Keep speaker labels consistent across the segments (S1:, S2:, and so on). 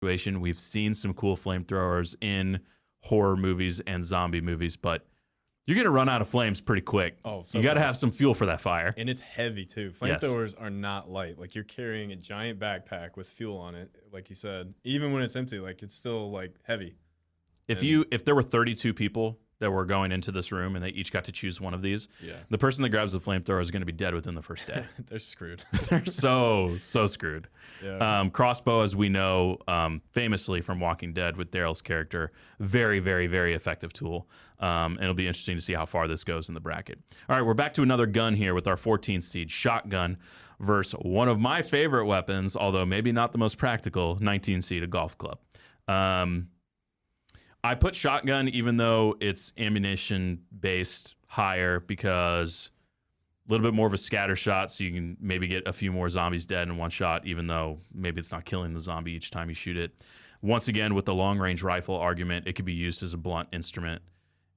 S1: situation. We've seen some cool flamethrowers in horror movies and zombie movies, but you're going to run out of flames pretty quick.
S2: Oh, so
S1: you got to
S2: fast.
S1: have some fuel for that fire.
S2: And it's heavy too. Flamethrowers are not light. Like you're carrying a giant backpack with fuel on it, like you said. Even when it's empty, like it's still like heavy.
S1: If there were 32 people that were going into this room and they each got to choose one of these, the person that grabs the flamethrower is going to be dead within the first day.
S2: They're screwed.
S1: They're so screwed.
S2: Yeah.
S1: Crossbow, as we know, famously from Walking Dead with Daryl's character, very, very, very effective tool. And it'll be interesting to see how far this goes in the bracket. All right, we're back to another gun here with our 14th seed shotgun versus one of my favorite weapons, although maybe not the most practical, 19 seed, a golf club. I put shotgun even though it's ammunition-based higher because a little bit more of a scatter shot, so you can maybe get a few more zombies dead in one shot, even though maybe it's not killing the zombie each time you shoot it. Once again, with the long-range rifle argument, it could be used as a blunt instrument.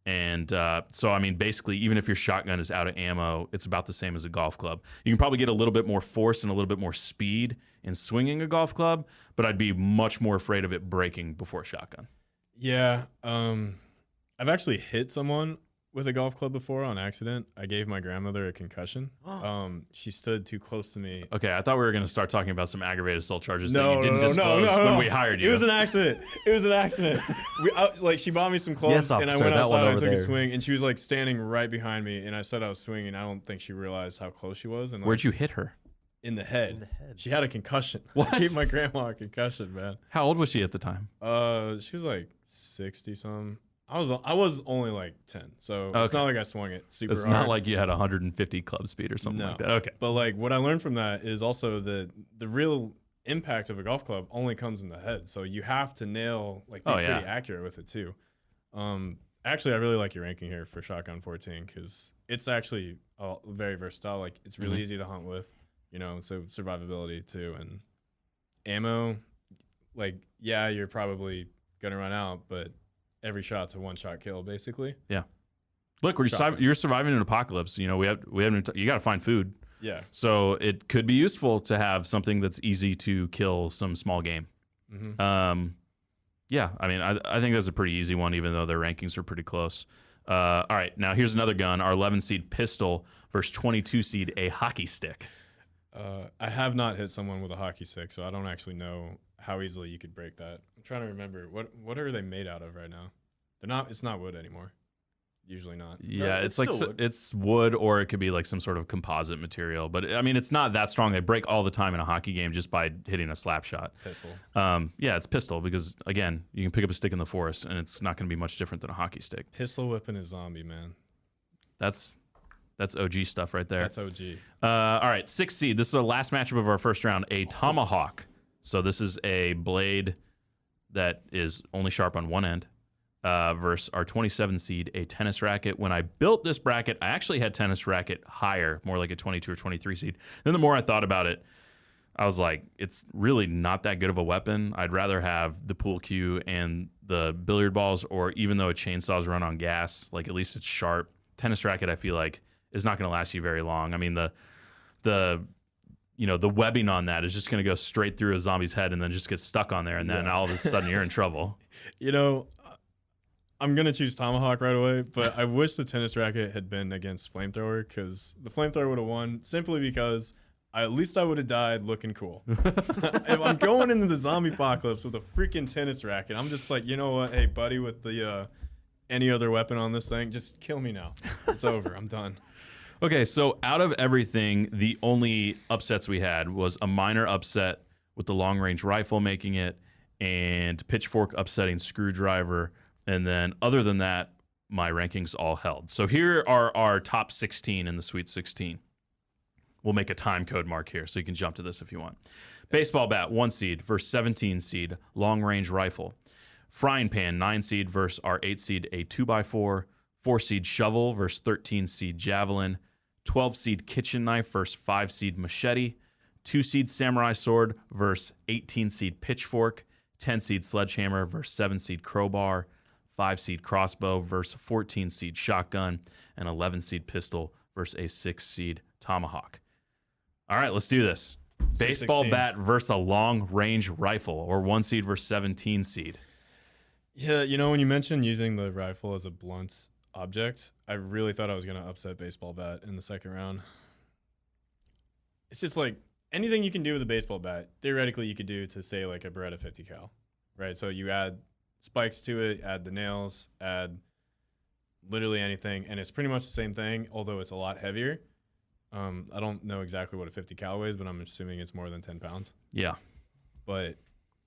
S1: And so, I mean, basically, even if your shotgun is out of ammo, it's about the same as a golf club. You can probably get a little bit more force and a little bit more speed in swinging a golf club, but I'd be much more afraid of it breaking before a shotgun.
S2: Yeah. I've actually hit someone with a golf club before on accident. I gave my grandmother a concussion. She stood too close to me.
S1: Okay, I thought we were going to start talking about some aggravated assault charges
S2: No,
S1: that you didn't disclose when we hired you.
S2: It was an accident. Like she bought me some clubs,
S3: Yes,
S2: and I
S3: officer,
S2: went
S3: that
S2: outside
S3: one
S2: and I
S3: over
S2: took a
S3: there.
S2: swing, and she was like standing right behind me, and I said I was swinging. I don't think she realized how close she was. And like,
S1: Where'd you hit her?
S2: in the head.
S3: In the head.
S2: She had a concussion.
S1: What?
S2: I gave my grandma a concussion, man.
S1: How old was she at the time?
S2: She was like 60 something. I was only like 10, so it's
S1: Okay.
S2: not like I swung it super
S1: It's
S2: hard.
S1: not like you had 150 club speed or something like that. Okay.
S2: But like what I learned from that is also the real impact of a golf club only comes in the head. So you have to nail, like, be pretty accurate with it too. Actually, I really like your ranking here for shotgun 14 because it's actually very versatile. Like it's really easy to hunt with, you know, so survivability too. And ammo, like, yeah, you're probably gonna run out, but every shot's a one-shot kill, basically.
S1: Yeah. Look, you're surviving an apocalypse. You know, you got to find food.
S2: Yeah.
S1: So it could be useful to have something that's easy to kill some small game. Yeah, I mean, I think that's a pretty easy one, even though their rankings are pretty close. All right, now here's another gun, our 11 seed pistol versus 22 seed a hockey stick.
S2: I have not hit someone with a hockey stick, so I don't actually know how easily you could break that. I'm trying to remember what are they made out of right now? It's not wood anymore. Usually not.
S1: Yeah,
S2: No,
S1: it's like
S2: still wood.
S1: it's wood, or it could be like some sort of composite material. But I mean, it's not that strong. They break all the time in a hockey game just by hitting a slap shot.
S2: Pistol.
S1: Yeah, it's pistol because again, you can pick up a stick in the forest, and it's not going to be much different than a hockey stick.
S2: Pistol whipping a zombie, man.
S1: That's OG stuff right there.
S2: That's OG.
S1: All right, 6th seed. This is the last matchup of our first round. A tomahawk. So this is a blade that is only sharp on one end. Versus our 27 seed, a tennis racket. When I built this bracket, I actually had tennis racket higher, more like a 22 or 23 seed. Then the more I thought about it, I was like, it's really not that good of a weapon. I'd rather have the pool cue and the billiard balls, or even though a chainsaw's run on gas, like at least it's sharp. Tennis racket, I feel like, is not going to last you very long. I mean, the webbing on that is just going to go straight through a zombie's head and then just get stuck on there, and then all of a sudden you're in trouble.
S2: You know, I'm going to choose Tomahawk right away, but I wish the tennis racket had been against Flamethrower because the Flamethrower would have won simply because at least I would have died looking cool. If I'm going into the zombie apocalypse with a freaking tennis racket, I'm just like, you know what? Hey, buddy, with the any other weapon on this thing, just kill me now. It's over. I'm done.
S1: Okay, so out of everything, the only upsets we had was a minor upset with the long-range rifle making it and pitchfork upsetting screwdriver. And then other than that, my rankings all held. So here are our top 16 in the Sweet 16. We'll make a time code mark here so you can jump to this if you want. Baseball bat, 1 seed versus 17 seed, long-range rifle. Frying pan, 9 seed versus our 8 seed, a 2x4. 4 seed shovel versus 13 seed javelin. 12 seed kitchen knife versus 5 seed machete. 2 seed samurai sword versus 18 seed pitchfork. 10 seed sledgehammer versus 7 seed crowbar. 5 seed crossbow versus 14 seed shotgun, and 11 seed pistol versus a 6 seed tomahawk. All right, let's do this. Baseball
S2: 16.
S1: bat versus a long range rifle, or 1 seed versus 17 seed.
S2: Yeah, when you mentioned using the rifle as a blunt object, I really thought I was going to upset baseball bat in the second round. It's just like anything you can do with a baseball bat, theoretically you could do to, say, like a Beretta 50 cal, right? So you add spikes to it, add the nails, add literally anything, and it's pretty much the same thing, although it's a lot heavier. I don't know exactly what a 50 cal weighs, but I'm assuming it's more than 10 pounds.
S1: Yeah.
S2: But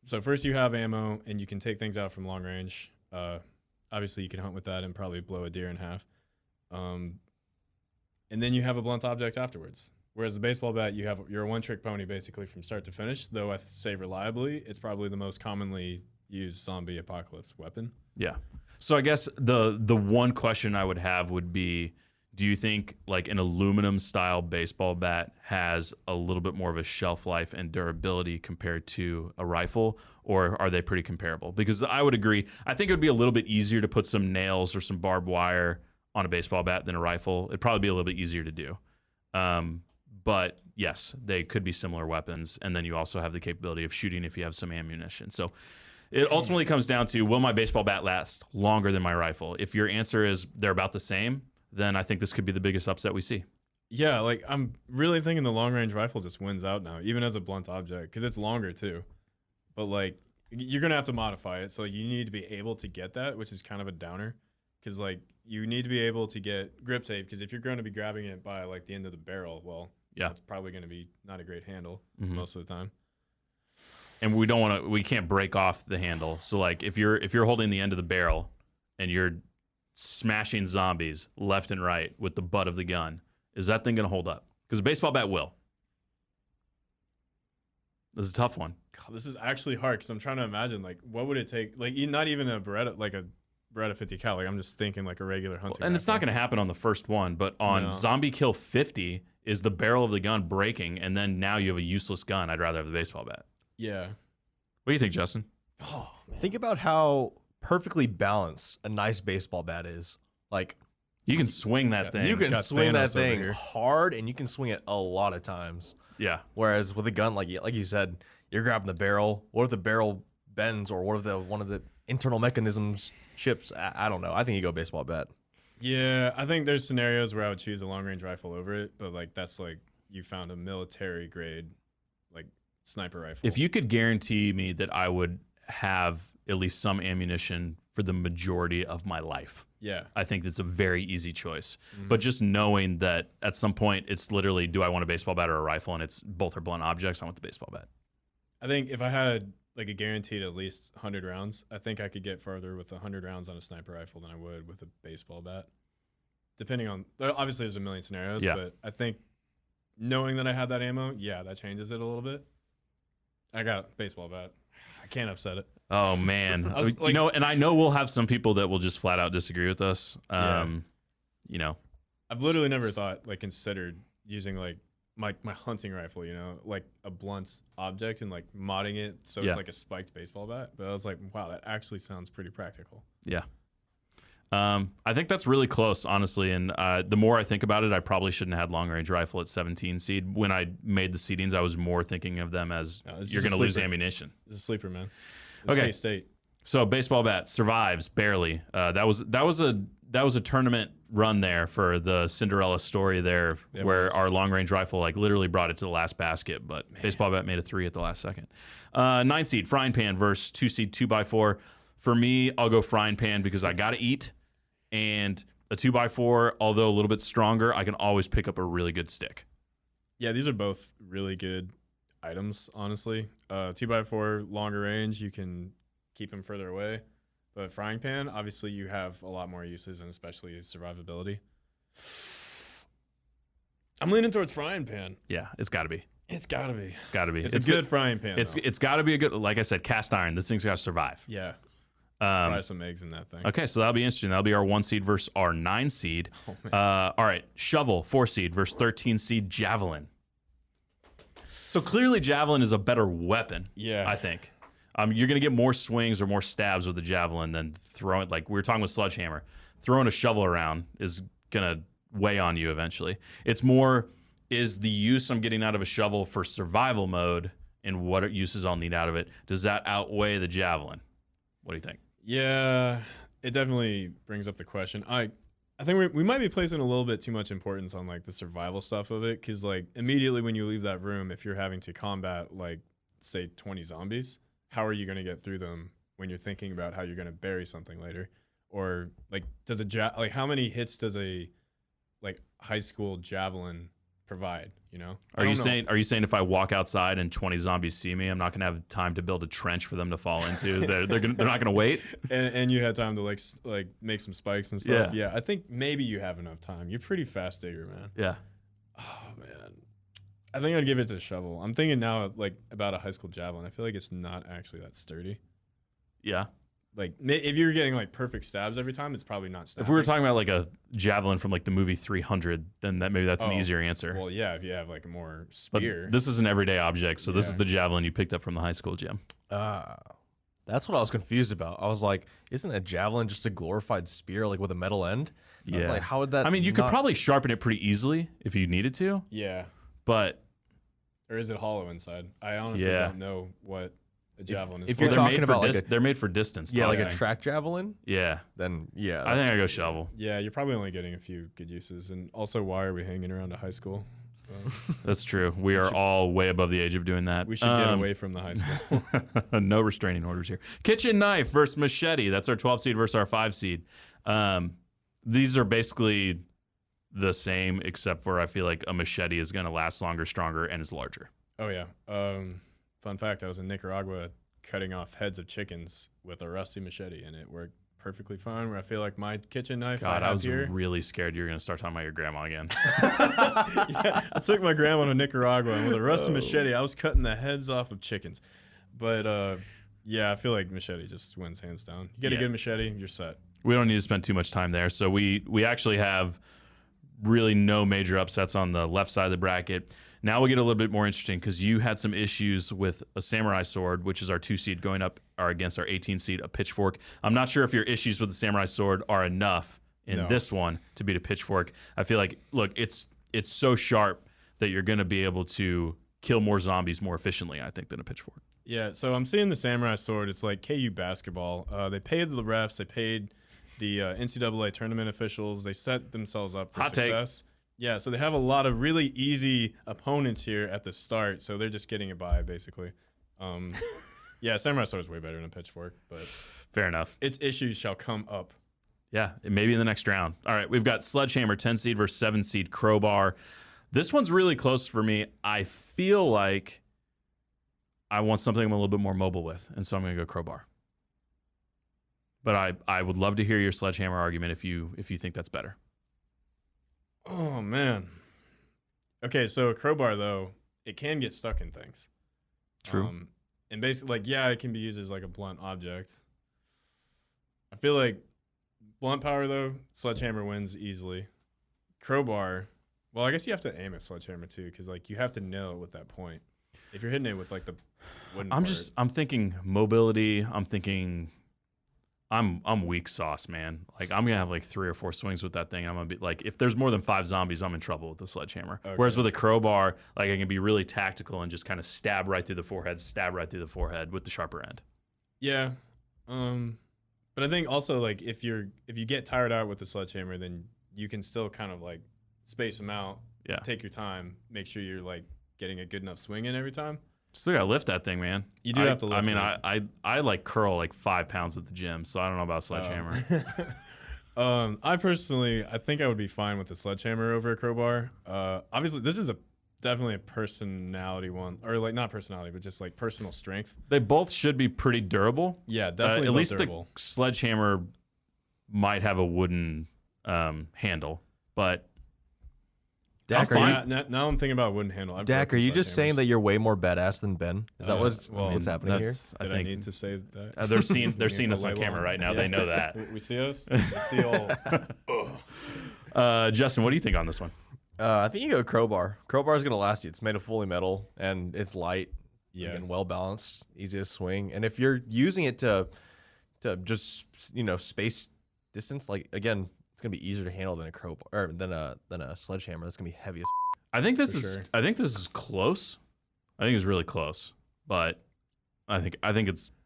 S2: so first you have ammo, and you can take things out from long range. Obviously, you can hunt with that and probably blow a deer in half. And then you have a blunt object afterwards. Whereas the baseball bat, you're a one-trick pony basically from start to finish. Though I say reliably, it's probably the most commonly used zombie apocalypse weapon.
S1: Yeah. So I guess the one question I would have would be, do you think like an aluminum style baseball bat has a little bit more of a shelf life and durability compared to a rifle, or are they pretty comparable? Because I would agree. I think it would be a little bit easier to put some nails or some barbed wire on a baseball bat than a rifle. It'd probably be a little bit easier to do. But yes, they could be similar weapons. And then you also have the capability of shooting if you have some ammunition. So it ultimately comes down to, will my baseball bat last longer than my rifle? If your answer is they're about the same, then I think this could be the biggest upset we see.
S2: Yeah, like I'm really thinking the long range rifle just wins out now, even as a blunt object, because it's longer too. But like you're gonna have to modify it, so you need to be able to get that, which is kind of a downer, because like you need to be able to get grip tape, because if you're going to be grabbing it by like the end of the barrel, well, yeah, it's probably going to be not a great handle most of the time.
S1: And we can't break off the handle. So like if you're holding the end of the barrel and you're smashing zombies left and right with the butt of the gun, is that thing going to hold up? Because a baseball bat will. This is a tough one.
S2: God, this is actually hard, because I'm trying to imagine, like, what would it take? Like, not even a Beretta, like a Beretta 50 cal. Like, I'm just thinking like a regular hunting rifle.
S1: And it's not going to happen on the first one, but on Zombie Kill 50, is the barrel of the gun breaking, and then now you have a useless gun. I'd rather have the baseball bat.
S2: Yeah.
S1: What do you think, Justin?
S3: Oh, man. Think about how perfectly balanced a nice baseball bat is. Like,
S1: you can swing that thing.
S3: You can swing that thing hard, and you can swing it a lot of times.
S1: Yeah.
S3: Whereas with a gun, like you said, you're grabbing the barrel. What if the barrel bends, or what if one of the internal mechanisms chips? I don't know. I think you go baseball bat.
S2: Yeah, I think there's scenarios where I would choose a long range rifle over it, but like that's like you found a military grade like sniper rifle.
S1: If you could guarantee me that I would have at least some ammunition for the majority of my life,
S2: yeah,
S1: I think it's a very easy choice. But just knowing that at some point it's literally, do I want a baseball bat or a rifle, and it's both are blunt objects, I want the baseball bat.
S2: I think if I had like a guaranteed at least 100 rounds, I think I could get farther with 100 rounds on a sniper rifle than I would with a baseball bat. Depending on, obviously there's a million scenarios, but I think knowing that I had that ammo, yeah, that changes it a little bit. I got a baseball bat. I can't upset it.
S1: Oh man, and I know we'll have some people that will just flat out disagree with us. I've
S2: literally never considered using like my hunting rifle, like a blunt object and like modding it so it's like a spiked baseball bat. But I was like, wow, that actually sounds pretty practical.
S1: Yeah. I think that's really close, honestly. And the more I think about it, I probably shouldn't have had long range rifle at 17 seed. When I made the seedings, I was more thinking of them as you're going to lose ammunition.
S2: It's a sleeper, man. It's
S1: okay.
S2: K-State.
S1: So baseball bat survives barely. That was a tournament run there for the Cinderella story there, where our long range rifle like literally brought it to the last basket, but baseball bat made a 3 at the last second. 9 seed frying pan versus 2 seed 2x4. For me, I'll go frying pan because I got to eat, and a 2x4, although a little bit stronger, I can always pick up a really good stick.
S2: Yeah, these are both really good items, honestly. 2x4, longer range, you can keep them further away. But frying pan, obviously you have a lot more uses, and especially survivability. I'm leaning towards frying pan.
S1: Yeah, it's got to be.
S2: It's got to be.
S1: It's got to be.
S2: It's a good frying pan.
S1: It's got to be a good, like I said, cast iron. This thing's got to survive.
S2: Yeah. Fry some eggs in that thing.
S1: Okay, so that'll be interesting. That'll be our 1 seed versus our 9 seed.
S2: Oh, man.
S1: All right, shovel 4 seed versus 13 seed javelin. So clearly javelin is a better weapon.
S2: Yeah.
S1: I think. You're going to get more swings or more stabs with the javelin than throwing, like we were talking with sledgehammer. Throwing a shovel around is going to weigh on you eventually. It's more is the use I'm getting out of a shovel for survival mode and what uses I'll need out of it, does that outweigh the javelin? What do you think?
S2: Yeah, it definitely brings up the question. I think we might be placing a little bit too much importance on like the survival stuff of it, because like immediately when you leave that room, if you're having to combat like say 20 zombies, how are you going to get through them when you're thinking about how you're going to bury something later? Or like does like how many hits does a like high school javelin provide, you know?
S1: Are you saying if I walk outside and 20 zombies see me, I'm not going to have time to build a trench for them to fall into? they're not going to wait?
S2: And you had time to like make some spikes and stuff. Yeah, I think maybe you have enough time. You're pretty fast digger, man.
S1: Yeah.
S2: Oh man, I think I'd give it to shovel. I'm thinking now like about a high school javelin. I feel like it's not actually that sturdy.
S1: Yeah.
S2: Like if you're getting like perfect stabs every time, it's probably not stabbing.
S1: If we were talking about like a javelin from like the movie 300, then maybe that's an easier answer.
S2: Well, yeah, if you have like a more spear.
S1: But this is an everyday object, so this is the javelin you picked up from the high school gym.
S3: That's what I was confused about. I was like, isn't a javelin just a glorified spear like with a metal end? I was like, how would that?
S1: I mean, you could probably sharpen it pretty easily if you needed to.
S2: Yeah.
S1: But
S2: or is it hollow inside? I honestly don't know what a javelin is.
S3: If you're talking about
S1: they're made for distance.
S3: Yeah, like a track javelin.
S1: Yeah.
S3: Then yeah.
S1: I think I go shovel.
S2: Yeah, you're probably only getting a few good uses. And also, why are we hanging around a high school?
S1: That's true. We are all way above the age of doing that.
S2: We should get away from the high school.
S1: No restraining orders here. Kitchen knife versus machete. That's our 12 seed versus our 5 seed. These are basically the same, except for I feel like a machete is going to last longer, stronger, and is larger.
S2: Oh, yeah. Fun fact, I was in Nicaragua cutting off heads of chickens with a rusty machete, and it worked perfectly fine. Where I feel like my kitchen knife
S1: I was really scared you were going to start talking about your grandma again.
S2: Yeah, I took my grandma to Nicaragua, and with a rusty machete, I was cutting the heads off of chickens. But, yeah, I feel like machete just wins hands down. You get a good machete, you're set.
S1: We don't need to spend too much time there. So we actually have really no major upsets on the left side of the bracket. Now we'll get a little bit more interesting because you had some issues with a samurai sword, which is our 2 seed going up or against our 18 seed, a pitchfork. I'm not sure if your issues with the samurai sword are enough in this one to beat a pitchfork. I feel like, look, it's so sharp that you're going to be able to kill more zombies more efficiently, I think, than a pitchfork.
S2: Yeah, so I'm seeing the samurai sword. It's like KU basketball. They paid the refs. They paid the NCAA tournament officials. They set themselves up for success. Yeah, so they have a lot of really easy opponents here at the start, so they're just getting it by, basically. Yeah, samurai sword is way better than a pitchfork, but
S1: fair enough.
S2: Its issues shall come up.
S1: Yeah, maybe in the next round. All right, we've got sledgehammer, 10 seed versus 7 seed crowbar. This one's really close for me. I feel like I want something I'm a little bit more mobile with, and so I'm going to go crowbar. But I would love to hear your sledgehammer argument if you think that's better.
S2: Oh, man. Okay, so a crowbar, though, it can get stuck in things.
S1: True.
S2: And basically, like, yeah, it can be used as, like, a blunt object. I feel like blunt power, though, sledgehammer wins easily. Crowbar, well, I guess you have to aim at sledgehammer, too, because, like, you have to nail it with that point. If you're hitting it with, like, the wooden
S1: I'm thinking mobility. I'm thinking... I'm weak sauce, man. Like, I'm gonna have like 3 or 4 swings with that thing. I'm gonna be like, if there's more than 5 zombies, I'm in trouble with the sledgehammer. Okay. Whereas with a crowbar, like, I can be really tactical and just kind of stab right through the forehead with the sharper end.
S2: Yeah, but I think also, like, if you get tired out with the sledgehammer, then you can still kind of like space them out.
S1: Yeah.
S2: Take your time. Make sure you're like getting a good enough swing in every time.
S1: Still gotta lift that thing, man.
S2: You do have to lift
S1: it. I mean, I like curl like 5 pounds at the gym, so I don't know about sledgehammer.
S2: I personally, I think I would be fine with the sledgehammer over a crowbar. Obviously, this is definitely a personality one, or like not personality, but just like personal strength.
S1: They both should be pretty durable.
S2: Yeah, definitely.
S1: At least
S2: durable.
S1: The sledgehammer might have a wooden handle, but.
S3: Dak,
S2: now I'm thinking about wooden handle.
S3: Dak, are you just saying that you're way more badass than Ben? Is that what's happening here?
S2: Did I need to say that?
S1: They're seeing us on camera right now. Yeah. They know that.
S2: We see us. We see
S3: all.
S1: Justin, what do you think on this one?
S3: I think you go crowbar. Crowbar is going to last you. It's made of fully metal, and it's light.
S2: Yeah.
S3: And well balanced, easy to swing. And if you're using it to just, space distance, like, again, it's gonna be easier to handle than a crowbar or than a sledgehammer. That's gonna be heavy as.
S1: I think this is
S2: sure.
S1: I think this is close. I think it's really close, but I think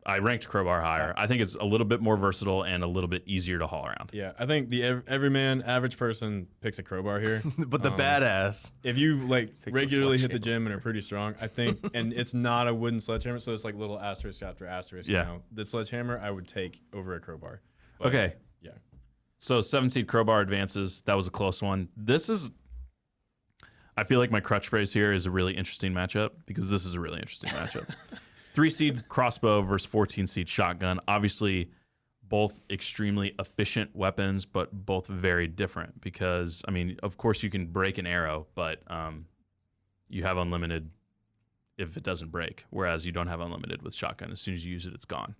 S1: I ranked crowbar higher. I think it's a little bit more versatile and a little bit easier to haul around.
S2: Yeah, I think the everyman, average person picks a crowbar here.
S3: But the badass,
S2: if you like
S3: Picks a
S2: regularly hit the
S3: sledgehammer.
S2: gym and are pretty strong, I think, and it's not a wooden sledgehammer, so it's like little asterisk after asterisk.
S1: Yeah.
S2: You know, the sledgehammer I would take over a crowbar. But,
S1: Okay.
S2: Yeah.
S1: So 7-seed crowbar advances. That was a close one. I feel like my crutch phrase here is a really interesting matchup because this is a really interesting matchup. 3-seed crossbow versus 14-seed shotgun. Obviously, both extremely efficient weapons, but both very different because, I mean, of course you can break an arrow, but you have unlimited if it doesn't break, whereas you don't have unlimited with shotgun. As soon as you use it, it's gone.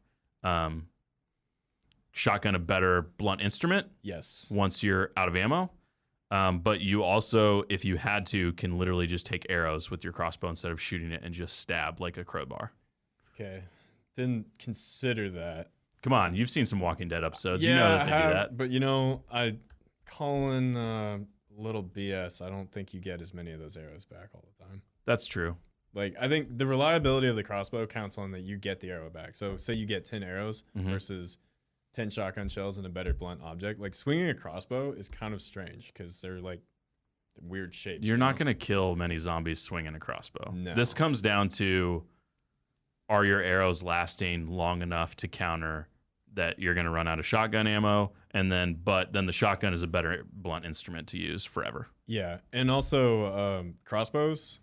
S1: Shotgun, a better blunt instrument
S2: Yes.
S1: once you're out of ammo. But you also, if you had to, can literally just take arrows with your crossbow instead of shooting it and just stab like a crowbar.
S2: Okay. Didn't consider that.
S1: Come on, you've seen some Walking Dead episodes.
S2: Yeah,
S1: You know that
S2: I
S1: they
S2: have,
S1: do that.
S2: but I call in little BS. I don't think you get as many of those arrows back all the time.
S1: That's true.
S2: Like, I think the reliability of the crossbow counts on that you get the arrow back. So say you get 10 arrows versus 10 shotgun shells and a better blunt object. Like, swinging a crossbow is kind of strange because they're like weird shapes.
S1: You're not going to kill many zombies swinging a crossbow.
S2: No.
S1: This comes down to, are your arrows lasting long enough to counter that you're going to run out of shotgun ammo? But then the shotgun is a better blunt instrument to use forever.
S2: Yeah. And also crossbows.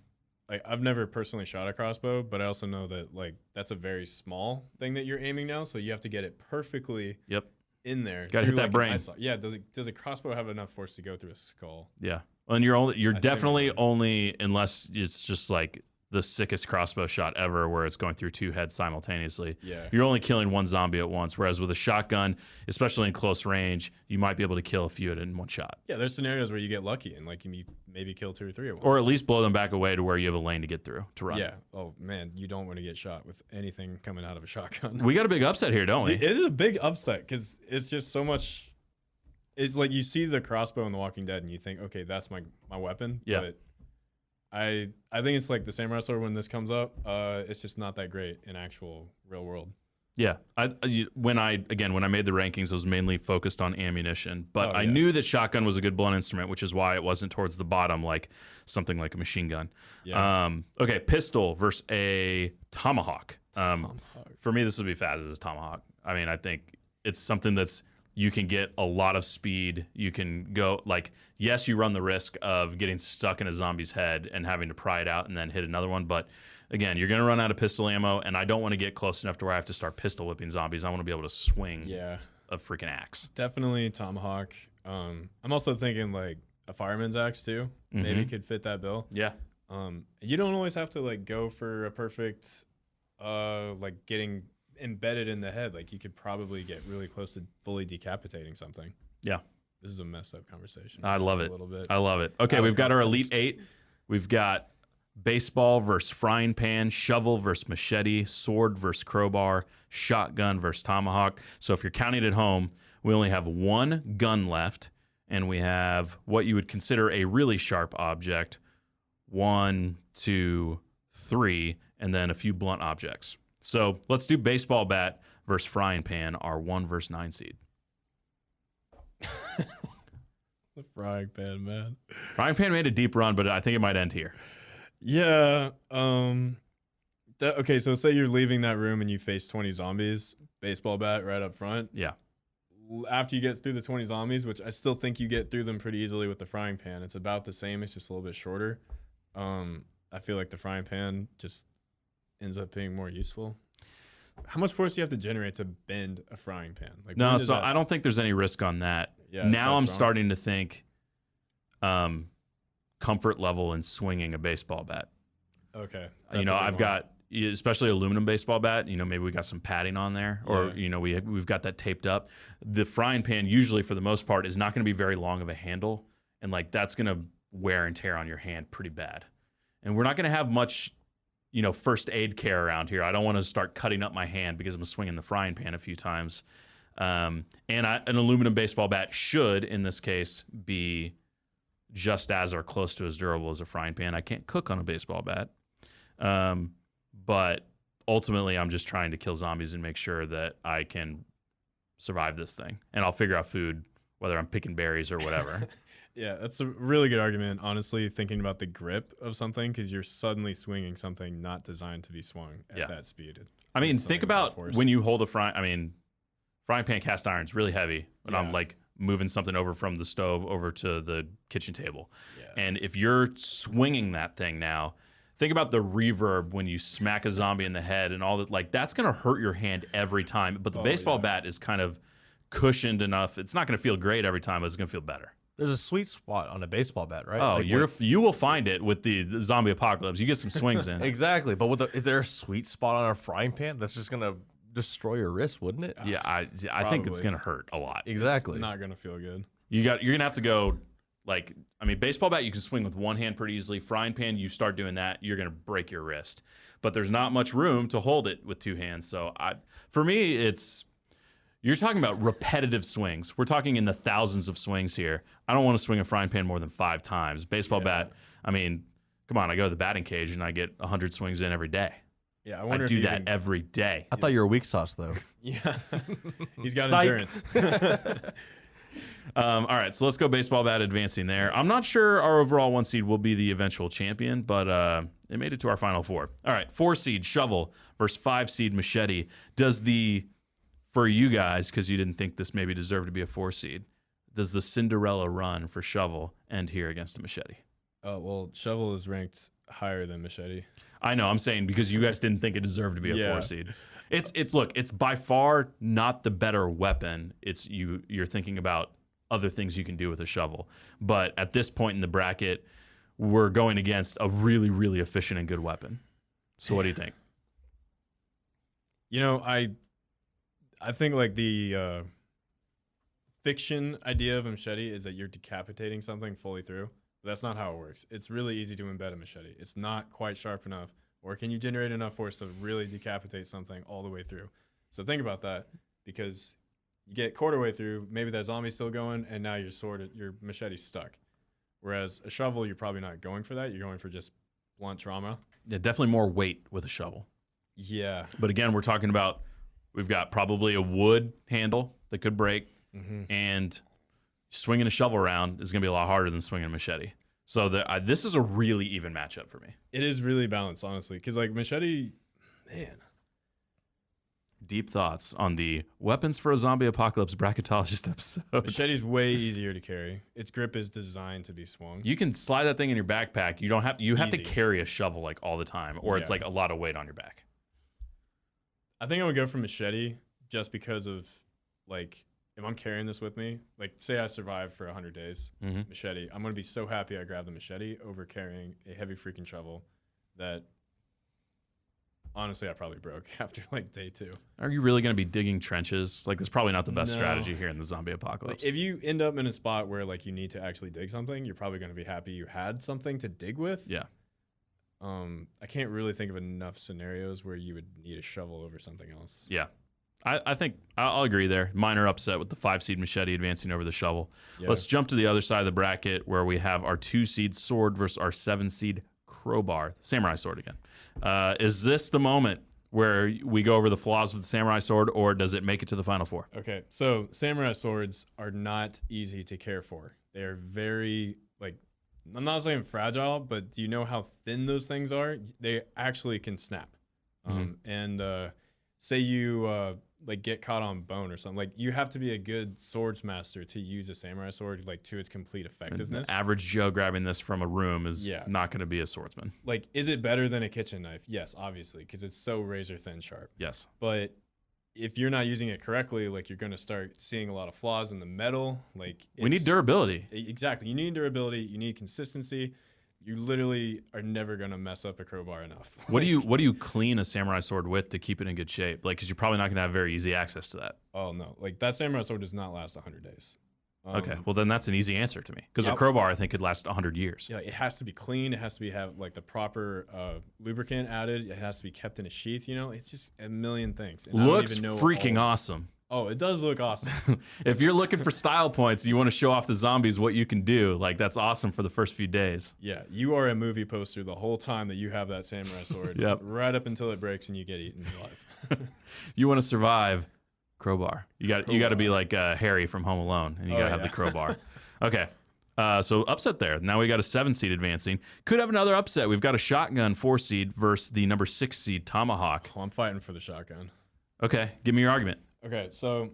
S2: Like, I've never personally shot a crossbow, but I also know that like that's a very small thing that you're aiming now, so you have to get it perfectly in there.
S1: Gotta hit
S2: through,
S1: that
S2: like, an
S1: brain.
S2: eye slot. Yeah, does a crossbow have enough force to go through a skull?
S1: Yeah. And you're
S2: I
S1: definitely
S2: think-
S1: only, unless it's just like the sickest crossbow shot ever where it's going through two heads simultaneously.
S2: Yeah.
S1: You're only killing one zombie at once, whereas with a shotgun, especially in close range, you might be able to kill a few in one shot.
S2: Yeah, there's scenarios where you get lucky and like you maybe kill 2 or 3 at once.
S1: Or at least blow them back away to where you have a lane to get through, to run.
S2: Yeah. Oh man, you don't want to get shot with anything coming out of a shotgun.
S1: We got a big upset here, don't we?
S2: It is a big upset because it's just so much. It's like you see the crossbow in The Walking Dead and you think, okay, that's my weapon.
S1: Yeah.
S2: But I think it's like the same wrestler when this comes up. It's just not that great in actual real world.
S1: Yeah. When I made the rankings, I was mainly focused on ammunition, but I knew that shotgun was a good blunt instrument, which is why it wasn't towards the bottom like something like a machine gun.
S2: Yeah.
S1: Okay, pistol versus a tomahawk. For me, this would be fast as a tomahawk. I mean, I think it's something that's you can get a lot of speed. You can go like, yes, you run the risk of getting stuck in a zombie's head and having to pry it out and then hit another one, but again, you're going to run out of pistol ammo, and I don't want to get close enough to where I have to start pistol whipping zombies. I want to be able to swing a freaking axe.
S2: Definitely tomahawk. I'm also thinking like a fireman's axe too. Maybe could fit that bill.
S1: Yeah.
S2: You don't always have to like go for a perfect, like getting embedded in the head. Like you could probably get really close to fully decapitating something.
S1: Yeah.
S2: This is a messed up conversation.
S1: I love it.
S2: A little bit.
S1: I love it. Okay, we've got our Elite 8. We've got baseball versus frying pan, shovel versus machete, sword versus crowbar, shotgun versus tomahawk. So if you're counting at home, we only have one gun left, and we have what you would consider a really sharp object, 1, 2, 3, and then a few blunt objects. So let's do baseball bat versus frying pan, our 1 versus 9 seed.
S2: The frying pan, man.
S1: Frying pan made a deep run, but I think it might end here.
S2: Yeah. Okay, so say you're leaving that room and you face 20 zombies, baseball bat right up front.
S1: Yeah.
S2: After you get through the 20 zombies, which I still think you get through them pretty easily with the frying pan, it's about the same. It's just a little bit shorter. I feel like the frying pan just ends up being more useful. How much force do you have to generate to bend a frying pan? Like
S1: No, so I don't think there's any risk on that.
S2: Yeah,
S1: now I'm
S2: strong.
S1: starting to think comfort level in swinging a baseball bat.
S2: Okay.
S1: I've got, especially aluminum baseball bat, maybe we got some padding on there or,
S2: Yeah.
S1: we've got that taped up. The frying pan usually for the most part is not going to be very long of a handle. And like, that's going to wear and tear on your hand pretty bad. And we're not going to have much, first aid care around here. I don't want to start cutting up my hand because I'm swinging the frying pan a few times. And an aluminum baseball bat should, in this case, be just as or close to as durable as a frying pan. I can't cook on a baseball bat. But ultimately, I'm just trying to kill zombies and make sure that I can survive this thing. And I'll figure out food, whether I'm picking berries or whatever.
S2: Yeah, that's a really good argument, honestly, thinking about the grip of something, because you're suddenly swinging something not designed to be swung at that speed.
S1: I mean, think about when you hold a frying pan cast iron is really heavy, but I'm like moving something over from the stove over to the kitchen table. Yeah. And if you're swinging that thing now, think about the reverb when you smack a zombie in the head and all that. Like, that's going to hurt your hand every time. But the baseball bat is kind of cushioned enough. It's not going to feel great every time, but it's going to feel better.
S3: There's a sweet spot on a baseball bat, right?
S1: Oh,
S3: like
S1: you will find it with the zombie apocalypse. You get some swings in.
S3: Exactly. But is there a sweet spot on a frying pan that's just going to destroy your wrist, wouldn't it?
S1: Yeah, I think it's going to hurt a lot.
S3: Exactly.
S2: It's not going to feel good.
S1: You're going to have to go, like, I mean, baseball bat, you can swing with one hand pretty easily. Frying pan, you start doing that, you're going to break your wrist. But there's not much room to hold it with two hands. So for me, you're talking about repetitive swings. We're talking in the thousands of swings here. I don't want to swing a frying pan more than 5 times. Baseball bat, I mean, come on, I go to the batting cage and I get 100 swings in every day.
S2: Yeah, I
S1: do that every day.
S3: I thought you were weak sauce, though.
S2: Yeah. He's got endurance.
S1: All right, so let's go baseball bat advancing there. I'm not sure our overall 1 seed will be the eventual champion, but it made it to our final 4. All right, 4 seed shovel versus 5 seed machete. For you guys, because you didn't think this maybe deserved to be a 4 seed, does the Cinderella run for shovel end here against a machete?
S2: Oh, well, shovel is ranked higher than machete.
S1: I know, I'm saying because you guys didn't think it deserved to be a 4 seed. It's by far not the better weapon. You're thinking about other things you can do with a shovel. But at this point in the bracket, we're going against a really, really efficient and good weapon. So what do you think?
S2: You know, I think like the fiction idea of a machete is that you're decapitating something fully through. But that's not how it works. It's really easy to embed a machete. It's not quite sharp enough. Or can you generate enough force to really decapitate something all the way through? So think about that, because you get quarter way through, maybe that zombie's still going, and now your machete's stuck. Whereas a shovel, you're probably not going for that. You're going for just blunt trauma.
S1: Yeah, definitely more weight with a shovel.
S2: Yeah.
S1: But again, we're talking about, we've got probably a wood handle that could break, and swinging a shovel around is going to be a lot harder than swinging a machete. So this is a really even matchup for me.
S2: It is really balanced, honestly, because like machete, man.
S1: Deep thoughts on the Weapons for a Zombie Apocalypse Bracketologist episode.
S2: Machete's way easier to carry. Its grip is designed to be swung.
S1: You can slide that thing in your backpack. You have to carry a shovel like all the time, or it's like a lot of weight on your back.
S2: I think I would go for machete just because of, like, if I'm carrying this with me, like, say I survive for 100 days, machete, I'm going to be so happy I grabbed the machete over carrying a heavy freaking shovel that, honestly, I probably broke after, like, day 2.
S1: Are you really going to be digging trenches? Like, that's probably not the best strategy here in the zombie apocalypse.
S2: Like, if you end up in a spot where, like, you need to actually dig something, you're probably going to be happy you had something to dig with.
S1: Yeah.
S2: I can't really think of enough scenarios where you would need a shovel over something else.
S1: Yeah. I think I'll agree there. Minor upset with the 5 seed machete advancing over the shovel. Yeah. Let's jump to the other side of the bracket where we have our 2 seed sword versus our 7 seed crowbar, samurai sword again. Is this the moment where we go over the flaws of the samurai sword, or does it make it to the final 4?
S2: Okay, so samurai swords are not easy to care for. They are very, like, I'm not saying fragile, but do you know how thin those things are? They actually can snap. And say you like get caught on bone or something, like you have to be a good swords master to use a samurai sword, like to its complete effectiveness.
S1: An average Joe grabbing this from a room is not going to be a swordsman.
S2: Like, is it better than a kitchen knife? Yes, obviously, because it's so razor thin sharp.
S1: Yes.
S2: But if you're not using it correctly, like, you're going to start seeing a lot of flaws in the metal. Like,
S1: we need durability.
S2: Exactly. You need durability. You need consistency. You literally are never going to mess up a crowbar enough.
S1: What do you clean a samurai sword with to keep it in good shape? Like, because you're probably not going to have very easy access to that.
S2: Oh, no. Like, that samurai sword does not last 100 days.
S1: Okay. Well, then that's an easy answer to me. Because a crowbar, I think, could last 100 years.
S2: Yeah, it has to be clean. It has to have, like, the proper lubricant added. It has to be kept in a sheath, you know? It's just a million things. And
S1: looks freaking awesome.
S2: Oh, it does look awesome.
S1: If you're looking for style points, you want to show off the zombies what you can do. Like, that's awesome for the first few days.
S2: Yeah, you are a movie poster the whole time that you have that samurai sword.
S1: Yep.
S2: Right up until it breaks and you get eaten alive.
S1: You want to survive, crowbar. You got to be like Harry from Home Alone, and you got to have the crowbar. Okay. So upset there. Now we got a 7 seed advancing. Could have another upset. We've got a shotgun 4 seed versus the number 6 seed Tomahawk.
S2: Oh, I'm fighting for the shotgun.
S1: Okay, give me your argument.
S2: Okay, so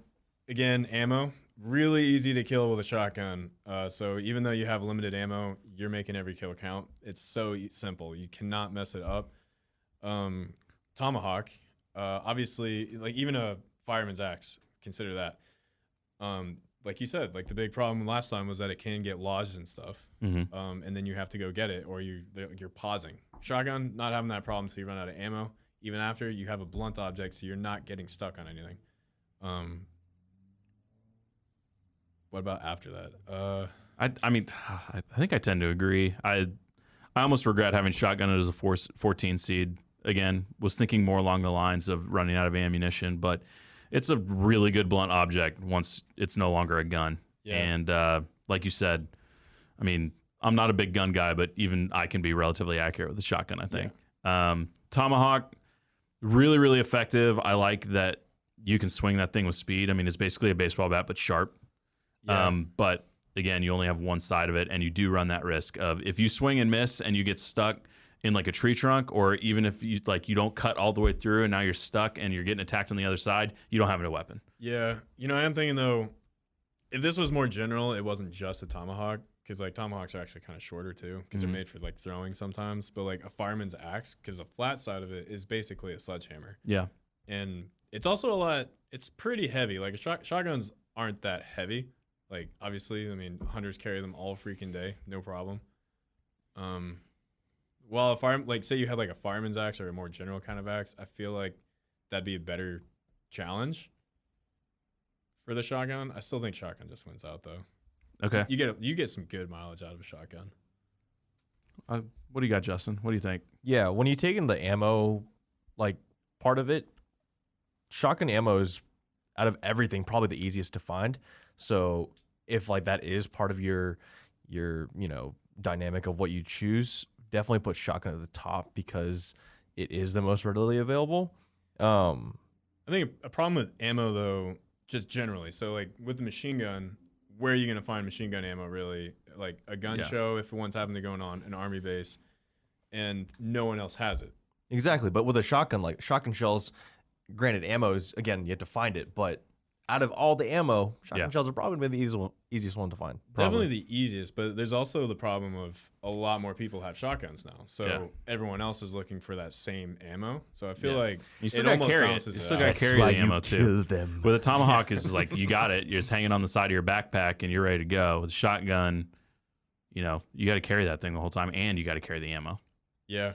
S2: again, ammo, really easy to kill with a shotgun. So even though you have limited ammo, you're making every kill count. It's so simple. You cannot mess it up. Tomahawk, obviously, like even a fireman's axe, consider that. Like you said, like the big problem last time was that it can get lodged and stuff, and then you have to go get it, or you're pausing. Shotgun, not having that problem until you run out of ammo. Even after, you have a blunt object, so you're not getting stuck on anything. What about after that?
S1: I mean, I think I tend to agree. I almost regret having shotgun as a 14 seed. Again, was thinking more along the lines of running out of ammunition, but it's a really good blunt object once it's no longer a gun. Yeah. And like you said, I mean, I'm not a big gun guy, but even I can be relatively accurate with a shotgun, I think. Yeah. Tomahawk, really, really effective. I like that you can swing that thing with speed. I mean, it's basically a baseball bat, but sharp. Yeah. But again, you only have one side of it, and you do run that risk of if you swing and miss and you get stuck in like a tree trunk, or even if you you don't cut all the way through and now you're stuck and you're getting attacked on the other side, you don't have a weapon.
S2: Yeah. You know, I am thinking though, if this was more general, it wasn't just a tomahawk, because like tomahawks are actually kind of shorter too, because they're made for like throwing sometimes. But like a fireman's axe, because the flat side of it is basically a sledgehammer. Yeah. And it's also it's pretty heavy. Like shotguns aren't that heavy. Like obviously, I mean, hunters carry them all freaking day, no problem. Well, say you had like a fireman's axe or a more general kind of axe, I feel like that'd be a better challenge for the shotgun. I still think shotgun just wins out though.
S1: Okay.
S2: You get some good mileage out of a shotgun.
S1: What do you got, Justin? What do you think?
S3: Yeah, when you take in the ammo, like part of it, shotgun ammo is out of everything probably the easiest to find. So if like that is part of your dynamic of what you choose, definitely put shotgun at the top because it is the most readily available.
S2: I think a problem with ammo though, just generally, so like with the machine gun, where are you going to find machine gun ammo really? Like a gun show, if one's happening to go on an army base and no one else has it.
S3: Exactly. But with a shotgun, like shotgun shells, granted ammo is, again, you have to find it, but out of all the ammo, shotgun shells are probably the easiest one to find.
S2: Definitely the easiest, but there's also the problem of a lot more people have shotguns now. So everyone else is looking for that same ammo. So I feel like
S1: you still got to carry it. You still got to carry the ammo too. With a tomahawk is like you got it. You're just hanging on the side of your backpack and you're ready to go. With a shotgun, you got to carry that thing the whole time, and you got to carry the ammo.
S2: Yeah.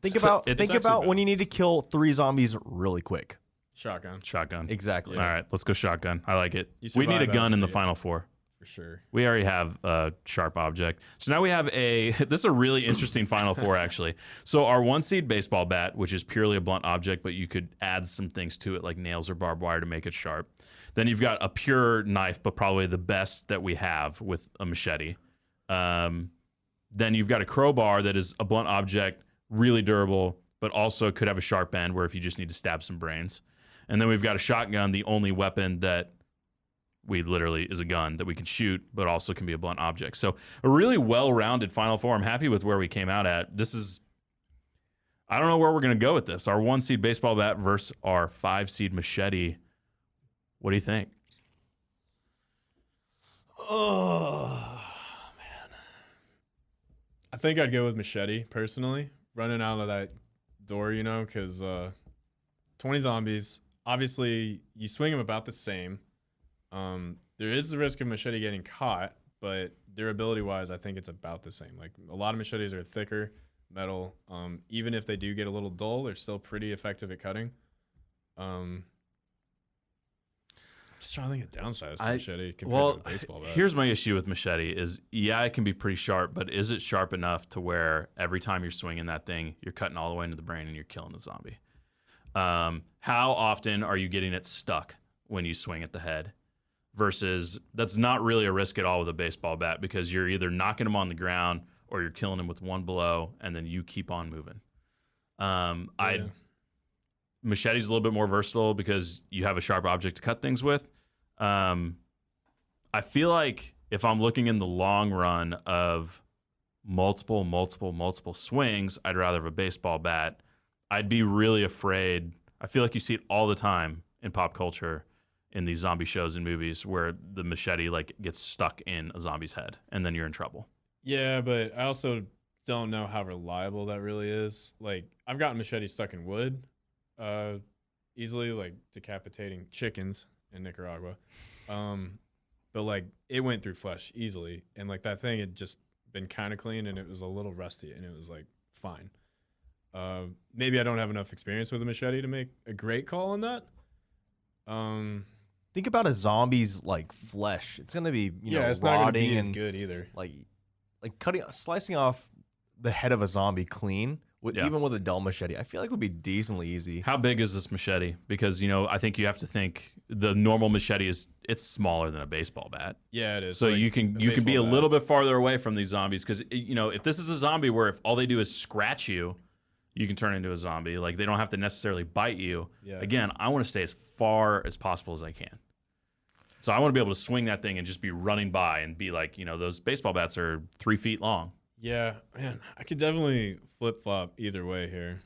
S3: Think about when you need to kill 3 zombies really quick.
S2: Shotgun.
S3: Exactly.
S1: All right, let's go shotgun. I like it. We need a gun in the final 4.
S2: For sure.
S1: We already have a sharp object. So now we have this is a really interesting final 4, actually. So our 1 seed baseball bat, which is purely a blunt object, but you could add some things to it like nails or barbed wire to make it sharp. Then you've got a pure knife, but probably the best that we have with a machete. Then you've got a crowbar that is a blunt object, really durable, but also could have a sharp end where if you just need to stab some brains. And then we've got a shotgun, the only weapon that we literally is a gun that we can shoot, but also can be a blunt object. So a really well-rounded final 4. I'm happy with where we came out at. I don't know where we're going to go with this. Our 1 seed baseball bat versus our 5 seed machete. What do you think?
S2: Oh, man. I think I'd go with machete, personally. Running out of that door, because 20 zombies. Obviously, you swing them about the same. There is the risk of machete getting caught, but durability-wise, I think it's about the same. Like, a lot of machetes are thicker metal. Even if they do get a little dull, they're still pretty effective at cutting. Just trying to think of downsides to machete compared to a baseball bat.
S1: Here's my issue with machete is, it can be pretty sharp, but is it sharp enough to where every time you're swinging that thing, you're cutting all the way into the brain and you're killing the zombie? How often are you getting it stuck when you swing at the head? Versus that's not really a risk at all with a baseball bat because you're either knocking them on the ground or you're killing them with one blow and then you keep on moving. Machete's a little bit more versatile because you have a sharp object to cut things with. I feel like if I'm looking in the long run of multiple swings, I'd rather have a baseball bat. I'd be really afraid. I feel like you see it all the time in pop culture in these zombie shows and movies where the machete like gets stuck in a zombie's head and then you're in trouble.
S2: Yeah, but I also don't know how reliable that really is. Like, I've gotten machete stuck in wood easily, like decapitating chickens in Nicaragua. But like it went through flesh easily, and like that thing had just been kind of clean and it was a little rusty and it was like fine. Maybe I don't have enough experience with a machete to make a great call on that.
S3: Think about a zombie's like flesh. It's gonna be
S2: it's not gonna be as good either.
S3: Like slicing off the head of a zombie clean even with a dull machete, I feel like would be decently easy.
S1: How big is this machete? Because I think you have to think the normal machete it's smaller than a baseball bat.
S2: Yeah, it is.
S1: So like you can be a little bit farther away from these zombies because if this is a zombie where if all they do is scratch you, you can turn into a zombie. Like they don't have to necessarily bite you. Yeah. Again, I want to stay as far as possible as I can. So I want to be able to swing that thing and just be running by and be like, those baseball bats are 3 feet long.
S2: Yeah, man, I could definitely flip-flop either way here.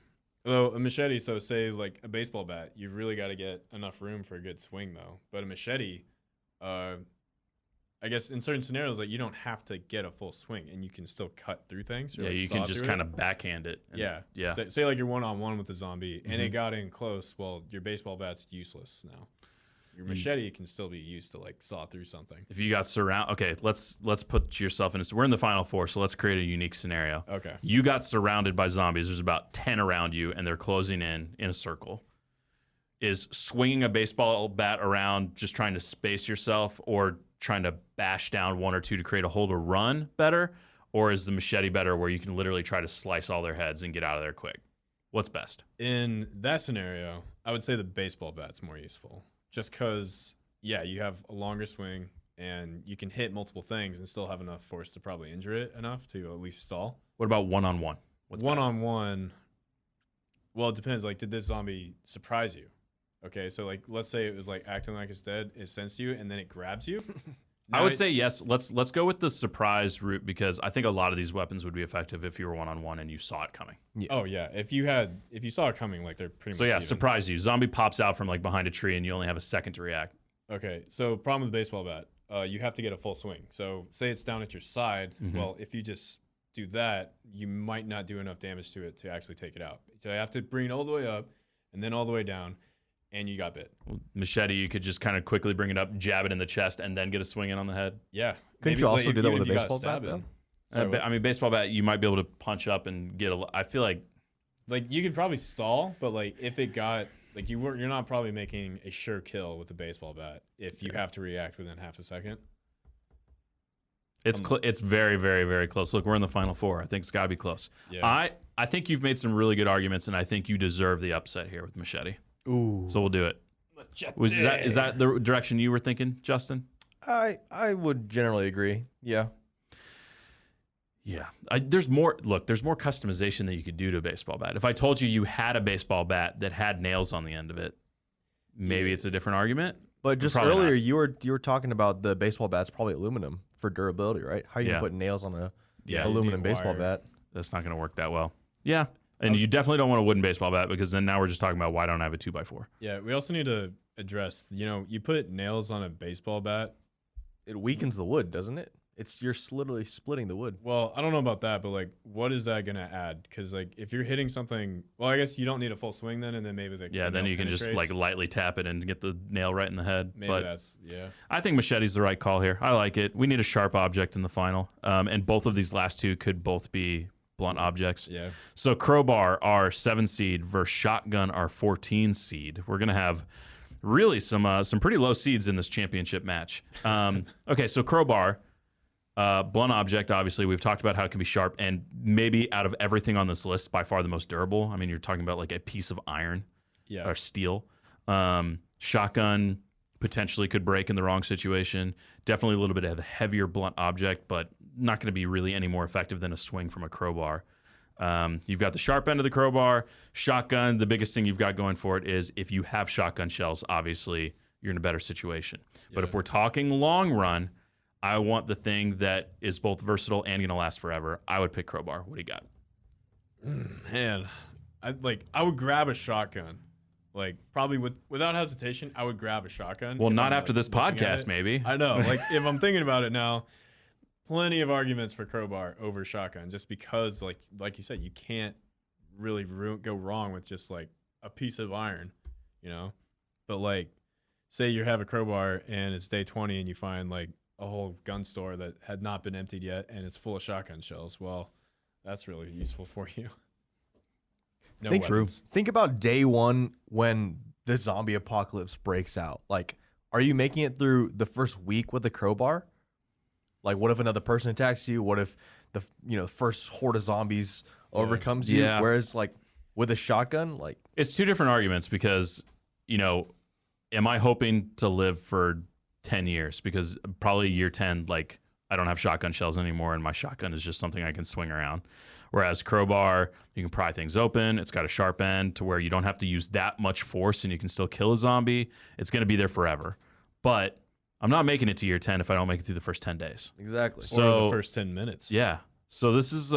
S2: Although a machete, so say like a baseball bat, you really got to get enough room for a good swing though. But a machete, I guess in certain scenarios, like you don't have to get a full swing and you can still cut through things.
S1: Yeah, you can just kind of backhand it.
S2: Yeah. Say like you're one-on-one with the zombie and it got in close. Well, your baseball bat's useless now. Your machete can still be used to like saw through something. If
S1: you got okay, let's put yourself in we're in the final four, so let's create a unique scenario.
S2: Okay.
S1: You got surrounded by zombies. There's about 10 around you, and they're closing in a circle. Is swinging a baseball bat around just trying to space yourself or trying to bash down one or two to create a hole to run better? Or is the machete better where you can literally try to slice all their heads and get out of there quick? What's best?
S2: In that scenario, I would say the baseball bat's more useful. Just because, you have a longer swing and you can hit multiple things and still have enough force to probably injure it enough to at least stall.
S1: What about one-on-one?
S2: One-on-one, well, it depends. Like, did this zombie surprise you? Okay, so, like, let's say it was, like, acting like it's dead. It sensed you, and then it grabs you.
S1: I would say yes. Let's go with the surprise route because I think a lot of these weapons would be effective if you were one-on-one and you saw it coming.
S2: Yeah. Oh yeah, if you saw it coming, like they're pretty much.
S1: So surprise you. Zombie pops out from like behind a tree and you only have a second to react.
S2: Okay, so problem with the baseball bat, you have to get a full swing. So say it's down at your side. Mm-hmm. Well, if you just do that, you might not do enough damage to it to actually take it out. So you have to bring it all the way up and then all the way down. And you got bit.
S1: Machete, you could just kind of quickly bring it up, jab it in the chest, and then get a swing in on the head.
S2: Yeah.
S3: Couldn't you also do that with a baseball bat, though?
S1: I mean, baseball bat, you might be able to punch up and get I feel like
S2: you could probably stall, but like if it got like you're not probably making a sure kill with a baseball bat if you have to react within half a second.
S1: It's very, very, very close. Look, we're in the final four. I think it's got to be close. Yeah. I think you've made some really good arguments, and I think you deserve the upset here with machete.
S3: Ooh.
S1: So we'll do it. Is that the direction you were thinking, Justin?
S3: I would generally agree. Yeah.
S1: Yeah. There's more customization that you could do to a baseball bat. If I told you had a baseball bat that had nails on the end of it, maybe it's a different argument.
S3: But just earlier you were talking about the baseball bat's probably aluminum for durability, right? How are you gonna put nails on a aluminum baseball bat?
S1: That's not going to work that well. Yeah. And you definitely don't want a wooden baseball bat because then now we're just talking about why don't I have a 2x4.
S2: Yeah, we also need to address, you put nails on a baseball bat.
S3: It weakens the wood, doesn't it? You're literally splitting the wood.
S2: Well, I don't know about that, but like, what is that going to add? Because like, if you're hitting something, well, I guess you don't need a full swing then, and then maybe
S1: then you can just like lightly tap it and get the nail right in the head.
S2: Maybe
S1: I think machete's the right call here. I like it. We need a sharp object in the final, and both of these last two could both be blunt objects.
S2: Yeah.
S1: So crowbar, our 7 seed, versus shotgun, our 14 seed. We're gonna have really some pretty low seeds in this championship match. Okay, so crowbar, blunt object. Obviously, we've talked about how it can be sharp, and maybe out of everything on this list, by far the most durable. I mean, you're talking about like a piece of iron. or steel. Shotgun potentially could break in the wrong situation. Definitely a little bit of a heavier blunt object, but not going to be really any more effective than a swing from a crowbar. You've got the sharp end of the crowbar. Shotgun, the biggest thing you've got going for it is if you have shotgun shells, obviously you're in a better situation. Yeah. But if we're talking long run, I want the thing that is both versatile and going to last forever. I would pick crowbar. What do you got?
S2: Man, I would grab a shotgun. Like, probably without hesitation, I would grab a shotgun.
S1: Well, not after this podcast, maybe.
S2: I know. Like, if I'm thinking about it now, plenty of arguments for crowbar over shotgun, just because, like you said, you can't really go wrong with just, like, a piece of iron, you know? But, like, say you have a crowbar and it's day 20 and you find, like, a whole gun store that had not been emptied yet and it's full of shotgun shells. Well, that's really useful for you. No weapons.
S3: Think about day one when the zombie apocalypse breaks out. Like, are you making it through the first week with a crowbar? Like, what if another person attacks you? What if the first horde of zombies overcomes you?
S1: Yeah.
S3: Whereas, like, with a shotgun, like,
S1: it's two different arguments because, am I hoping to live for 10 years? Because probably year 10, like, I don't have shotgun shells anymore, and my shotgun is just something I can swing around. Whereas crowbar, you can pry things open. It's got a sharp end to where you don't have to use that much force and you can still kill a zombie. It's going to be there forever. But I'm not making it to year 10 if I don't make it through the first 10 days.
S3: Exactly.
S2: So, or the first 10 minutes.
S1: Yeah. So this is...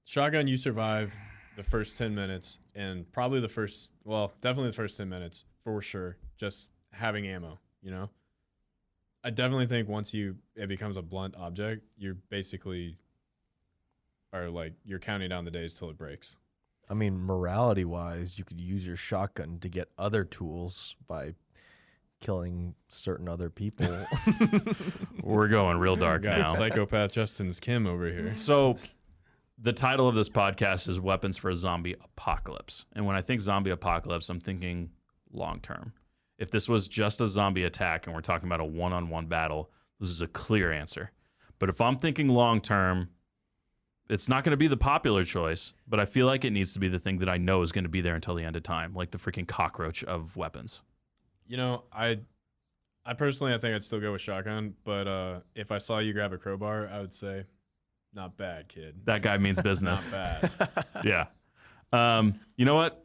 S2: shotgun, you survive the first 10 minutes and probably definitely the first 10 minutes for sure, just having ammo, I definitely think once it becomes a blunt object, you're basically... you're counting down the days till it breaks.
S3: I mean, morality-wise, you could use your shotgun to get other tools by killing certain other people.
S1: We're going real dark now.
S2: Psychopath Justin's Kim over here.
S1: So the title of this podcast is Weapons for a Zombie Apocalypse. And when I think zombie apocalypse, I'm thinking long-term. If this was just a zombie attack and we're talking about a one-on-one battle, this is a clear answer. But if I'm thinking long-term, it's not going to be the popular choice, but I feel like it needs to be the thing that I know is going to be there until the end of time, like the freaking cockroach of weapons.
S2: I personally, I think I'd still go with shotgun, but if I saw you grab a crowbar, I would say, not bad, kid.
S1: That guy means business.
S2: Not bad.
S1: Yeah. You know what?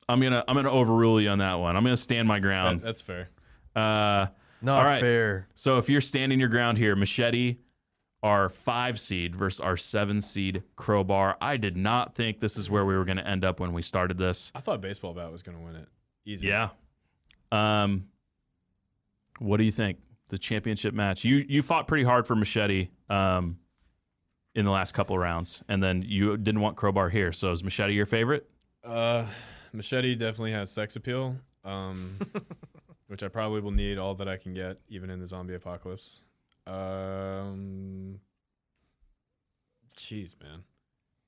S1: I'm gonna overrule you on that one. I'm gonna stand my ground.
S2: That's fair.
S3: Not
S1: right.
S3: fair.
S1: So if you're standing your ground here, Machete, our 5 seed versus our 7 seed crowbar. I did not think this is where we were going to end up when we started this.
S2: I thought baseball bat was going to win it. Easy.
S1: Yeah. What do you think? The championship match. You fought pretty hard for Machete in the last couple of rounds, and then you didn't want crowbar here. So is Machete your favorite?
S2: Machete definitely has sex appeal, which I probably will need all that I can get, even in the zombie apocalypse. Jeez, man.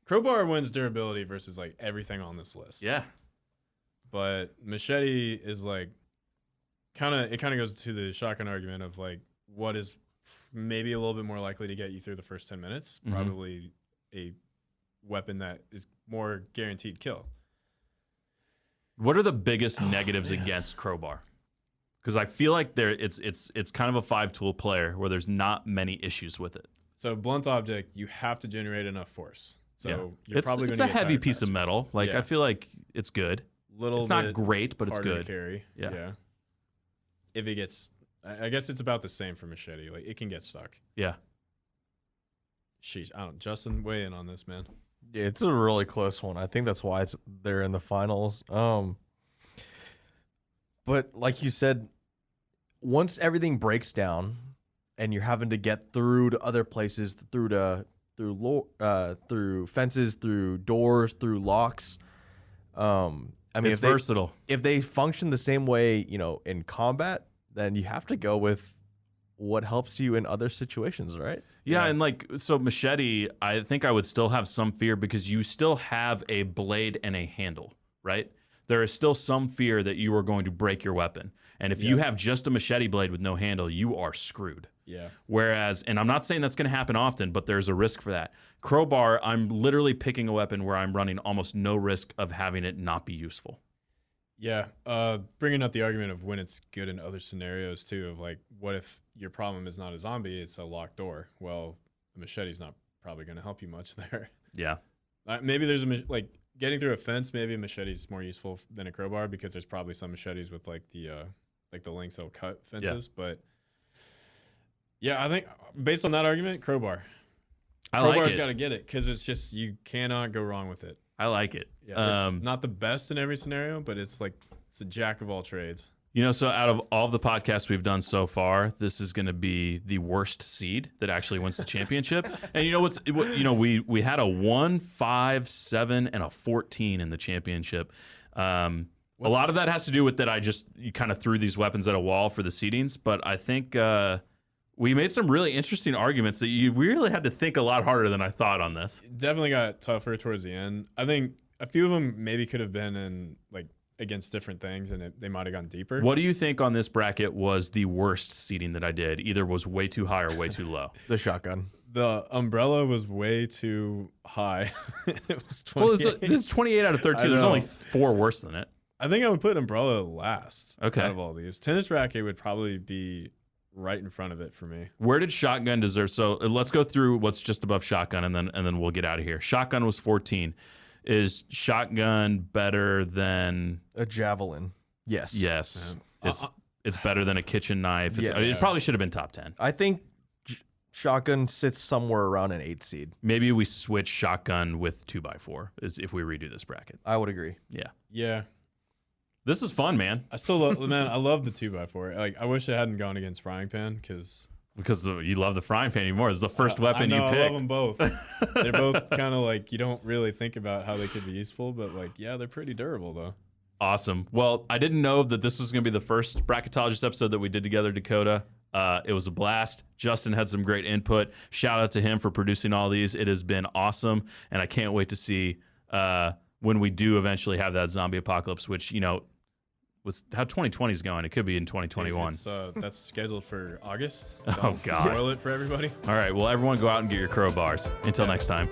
S2: Crowbar wins durability versus like everything on this list.
S1: Yeah.
S2: But Machete is like it kind of goes to the shotgun argument of like what is maybe a little bit more likely to get you through the first 10 minutes. Mm-hmm. Probably a weapon that is more guaranteed kill.
S1: What are the biggest negatives against crowbar? Because I feel like it's kind of a 5-tool player where there's not many issues with it.
S2: So blunt object, you have to generate enough force. So
S1: yeah.
S2: you're probably going to
S1: It's a heavy piece of metal. Like I feel like it's good. It's not great, but it's good.
S2: To carry. Yeah. If it gets, I guess it's about the same for Machete. Like it can get stuck.
S1: Yeah.
S2: Sheesh. Justin, weigh in on this, man.
S3: Yeah, it's a really close one. I think that's why they're in the finals. But like you said, once everything breaks down and you're having to get through to other places, through fences, through doors, through locks. I mean,
S1: it's versatile.
S3: If they function the same way, in combat, then you have to go with what helps you in other situations, right?
S1: Yeah, and so Machete, I think I would still have some fear because you still have a blade and a handle, right? There is still some fear that you are going to break your weapon. And if you have just a machete blade with no handle, you are screwed.
S2: Yeah.
S1: Whereas, and I'm not saying that's going to happen often, but there's a risk for that. Crowbar, I'm literally picking a weapon where I'm running almost no risk of having it not be useful.
S2: Yeah, bringing up the argument of when it's good in other scenarios too, of like, what if your problem is not a zombie, it's a locked door? Well, a machete's not probably going to help you much there.
S1: Yeah.
S2: Maybe there's like getting through a fence. Maybe a machete is more useful than a crowbar because there's probably some machetes with like the lengths that'll cut fences. Yeah. But yeah, I think based on that argument, crowbar. Crowbar's got to get it because it's just you cannot go wrong with it.
S1: I like it.
S2: Yeah, it's not the best in every scenario, but it's a jack of all trades.
S1: You know, so out of all the podcasts we've done so far, this is going to be the worst seed that actually wins the championship. And you know we had a 1, 5, 7, and a 14 in the championship. A lot of that has to do with that you kind of threw these weapons at a wall for the seedings, but I think we made some really interesting arguments that you really had to think a lot harder than I thought on this.
S2: It definitely got tougher towards the end. I think a few of them maybe could have been in against different things, and they might have gone deeper.
S1: What do you think on this bracket was the worst seeding that I did? Either was way too high or way too low.
S3: The shotgun.
S2: The umbrella was way too high. It was 28.
S1: Well, it's 28 out of 32. There's only 4 worse than it.
S2: I think I would put umbrella last.
S1: Okay.
S2: Out of all these, tennis racket would probably be right in front of it for me.
S1: Where did shotgun deserve? So let's go through what's just above shotgun, and then we'll get out of here. Shotgun was 14. Is shotgun better than
S3: a javelin? Yes.
S1: Yes. It's better than a kitchen knife. It probably should have been top 10.
S3: I think shotgun sits somewhere around an 8 seed.
S1: Maybe we switch shotgun with 2x4 is if we redo this bracket.
S3: I would agree.
S1: Yeah.
S2: Yeah.
S1: This is fun, man.
S2: I still love, man. I love the 2x4. Like, I wish it hadn't gone against frying pan because
S1: you love the frying pan anymore. It's the first weapon you picked.
S2: I love them both. They're both kind of like you don't really think about how they could be useful, but they're pretty durable though.
S1: Awesome. Well, I didn't know that this was going to be the first Bracketologist episode that we did together, Dakota. It was a blast. Justin had some great input. Shout out to him for producing all these. It has been awesome, and I can't wait to see when we do eventually have that zombie apocalypse, which, with how 2020 is going, it could be in 2021.
S2: That's scheduled for August.
S1: Oh, God.
S2: Spoil it for everybody.
S1: All right. Well, everyone go out and get your crowbars. Until next time.